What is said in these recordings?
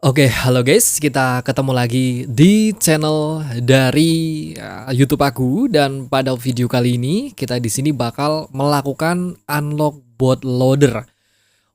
Oke, halo guys, kita ketemu lagi di channel dari YouTube aku dan pada video kali ini kita di sini bakal melakukan unlock bootloader.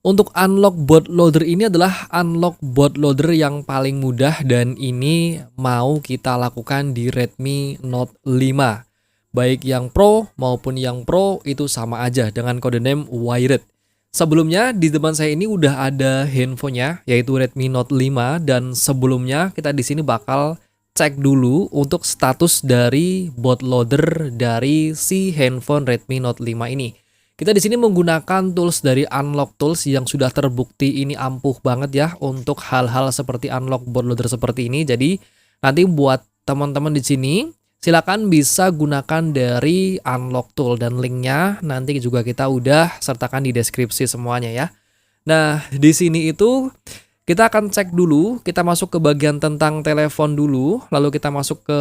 Untuk unlock bootloader ini adalah unlock bootloader yang paling mudah dan ini mau kita lakukan di Redmi Note 5. Baik yang Pro maupun yang Pro itu sama aja dengan kode name Wired. Sebelumnya di depan saya ini udah ada handphonenya yaitu Redmi Note 5 dan sebelumnya kita di sini bakal cek dulu untuk status dari bootloader dari si handphone Redmi Note 5 ini. Kita di sini menggunakan tools dari Unlock Tools yang sudah terbukti ini ampuh banget ya untuk hal-hal seperti unlock bootloader seperti ini. Jadi nanti buat teman-teman di sini silakan bisa gunakan dari Unlock Tool dan linknya nanti juga kita udah sertakan di deskripsi semuanya ya. Nah di sini itu kita akan cek dulu, kita masuk ke bagian tentang telepon dulu, lalu kita masuk ke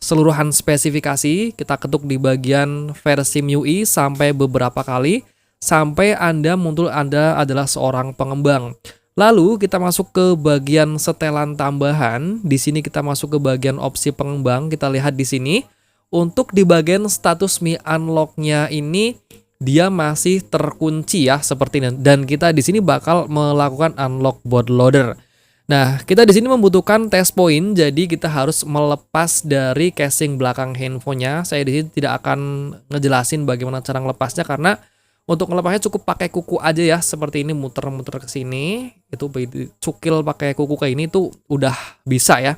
seluruhan spesifikasi, kita ketuk di bagian versi MIUI sampai beberapa kali sampai Anda muncul Anda adalah seorang pengembang. Lalu kita masuk ke bagian setelan tambahan. Di sini kita masuk ke bagian opsi pengembang. Kita lihat di sini untuk di bagian status Mi Unlock-nya ini dia masih terkunci ya seperti ini. Dan kita di sini bakal melakukan unlock bootloader. Nah, kita di sini membutuhkan test point. Jadi kita harus melepas dari casing belakang handphonenya. Saya di sini tidak akan ngejelasin bagaimana cara melepasnya karena untuk melepasnya cukup pakai kuku aja ya, seperti ini muter-muter ke sini. Itu cukil pakai kuku kayak ini tuh udah bisa ya.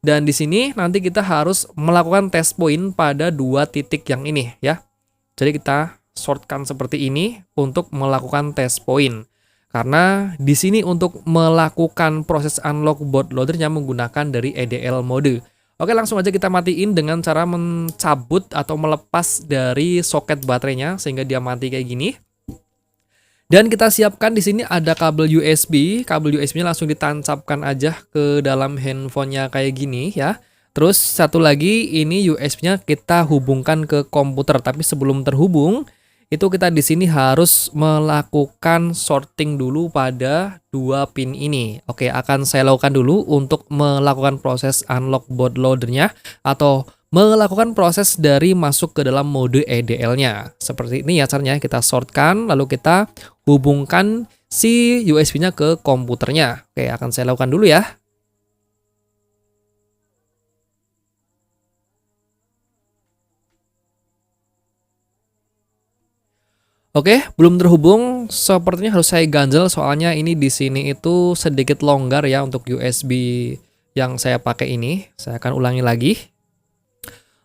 Dan di sini nanti kita harus melakukan test point pada dua titik yang ini ya. Jadi kita shortkan seperti ini untuk melakukan test point. Karena di sini untuk melakukan proses unlock bootloadernya menggunakan dari EDL mode. Oke, langsung aja kita matiin dengan cara mencabut atau melepas dari soket baterainya sehingga dia mati kayak gini. Dan kita siapkan di sini ada kabel USB. Kabel USB-nya langsung ditancapkan aja ke dalam handphonenya kayak gini ya. Terus satu lagi ini USB-nya kita hubungkan ke komputer, tapi sebelum terhubung itu kita di sini harus melakukan sorting dulu pada dua pin ini. Oke, akan saya lakukan dulu untuk melakukan proses unlock bootloader-nya atau melakukan proses dari masuk ke dalam mode EDL-nya. Seperti ini ya caranya, kita sortkan lalu kita hubungkan si USB-nya ke komputernya. Oke, akan saya lakukan dulu ya. Oke, belum terhubung. Sepertinya harus saya ganjel soalnya ini di sini itu sedikit longgar ya untuk USB yang saya pakai ini. Saya akan ulangi lagi.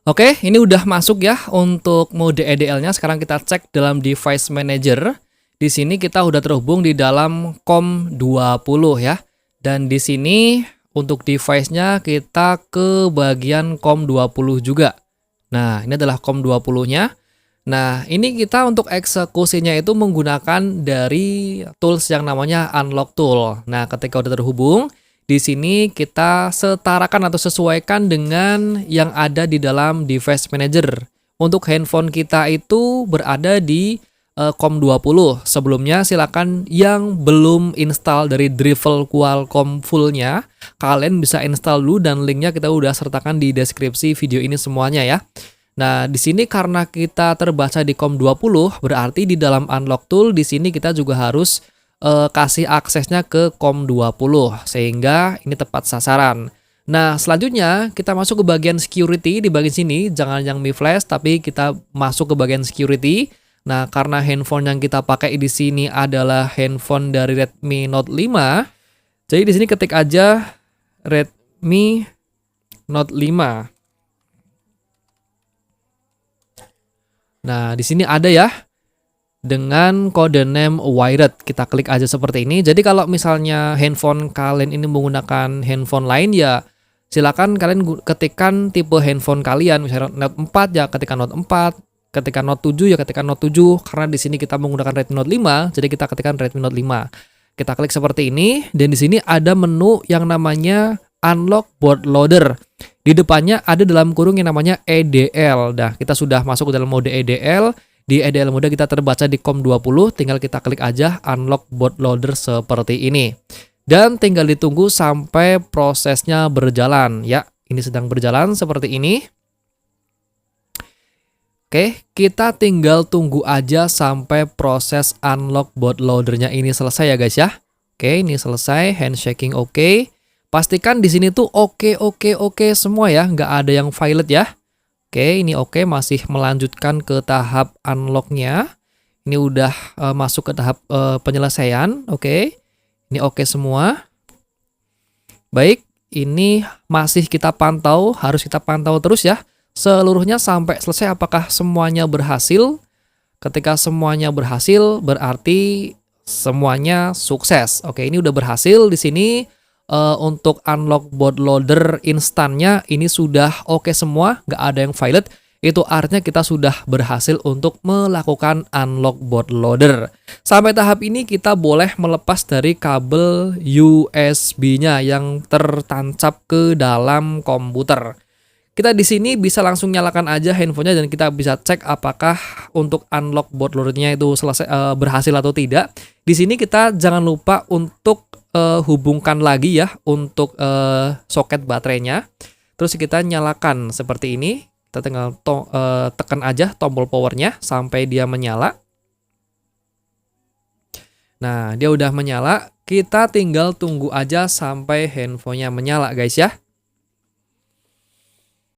Oke, ini udah masuk ya untuk mode EDL-nya. Sekarang kita cek dalam device manager. Di sini kita udah terhubung di dalam COM20 ya. Dan di sini untuk device-nya kita ke bagian COM20 juga. Nah, ini adalah COM20-nya. Nah, ini kita untuk eksekusinya itu menggunakan dari tools yang namanya Unlock Tool. Nah, ketika udah terhubung, di sini kita setarakan atau sesuaikan dengan yang ada di dalam device manager. Untuk handphone kita itu berada di COM20. Sebelumnya silakan yang belum install dari driver Qualcomm full-nya, kalian bisa install dulu dan linknya kita udah sertakan di deskripsi video ini semuanya ya. Nah, di sini karena kita terbaca di COM20, berarti di dalam Unlock Tool di sini kita juga harus kasih aksesnya ke COM20 sehingga ini tepat sasaran. Nah, selanjutnya kita masuk ke bagian security di bagian sini, jangan yang Mi Flash tapi kita masuk ke bagian security. Nah, karena handphone yang kita pakai di sini adalah handphone dari Redmi Note 5, jadi di sini ketik aja Redmi Note 5. Nah, di sini ada ya dengan kode name Wired. Kita klik aja seperti ini. Jadi kalau misalnya handphone kalian ini menggunakan handphone lain ya silakan kalian ketikkan tipe handphone kalian. Misalnya Note 4 ya ketikkan Note 4, ketikkan Note 7 ya ketikkan Note 7 karena di sini kita menggunakan Redmi Note 5, jadi kita ketikkan Redmi Note 5. Kita klik seperti ini dan di sini ada menu yang namanya Unlock Bootloader. Di depannya ada dalam kurung yang namanya EDL. Nah, kita sudah masuk ke dalam mode EDL. Di EDL mode kita terbaca di COM20, tinggal kita klik aja Unlock Bootloader seperti ini. Dan tinggal ditunggu sampai prosesnya berjalan ya. Ini sedang berjalan seperti ini. Oke, kita tinggal tunggu aja sampai proses unlock bootloader-nya ini selesai ya guys ya. Oke, ini selesai, handshaking oke. Pastikan di sini tuh oke semua ya, nggak ada yang violet ya. Oke, ini oke, masih melanjutkan ke tahap unlock-nya. Ini udah masuk ke tahap penyelesaian, oke. Ini oke semua. Baik, ini masih kita pantau, harus kita pantau terus ya. Seluruhnya sampai selesai apakah semuanya berhasil. Ketika semuanya berhasil berarti semuanya sukses. Oke, ini udah berhasil di sini. Untuk unlock bootloader instannya ini sudah oke semua, nggak ada yang violet. Itu artinya kita sudah berhasil untuk melakukan unlock bootloader. Sampai tahap ini kita boleh melepas dari kabel USB-nya yang tertancap ke dalam komputer. Kita di sini bisa langsung nyalakan aja handphonenya dan kita bisa cek apakah untuk unlock bootloader-nya itu selesai berhasil atau tidak. Di sini kita jangan lupa untuk hubungkan lagi ya untuk soket baterainya. Terus kita nyalakan seperti ini. Kita tinggal tekan aja tombol powernya sampai dia menyala. Nah, dia udah menyala. Kita tinggal tunggu aja sampai handphonenya menyala guys ya.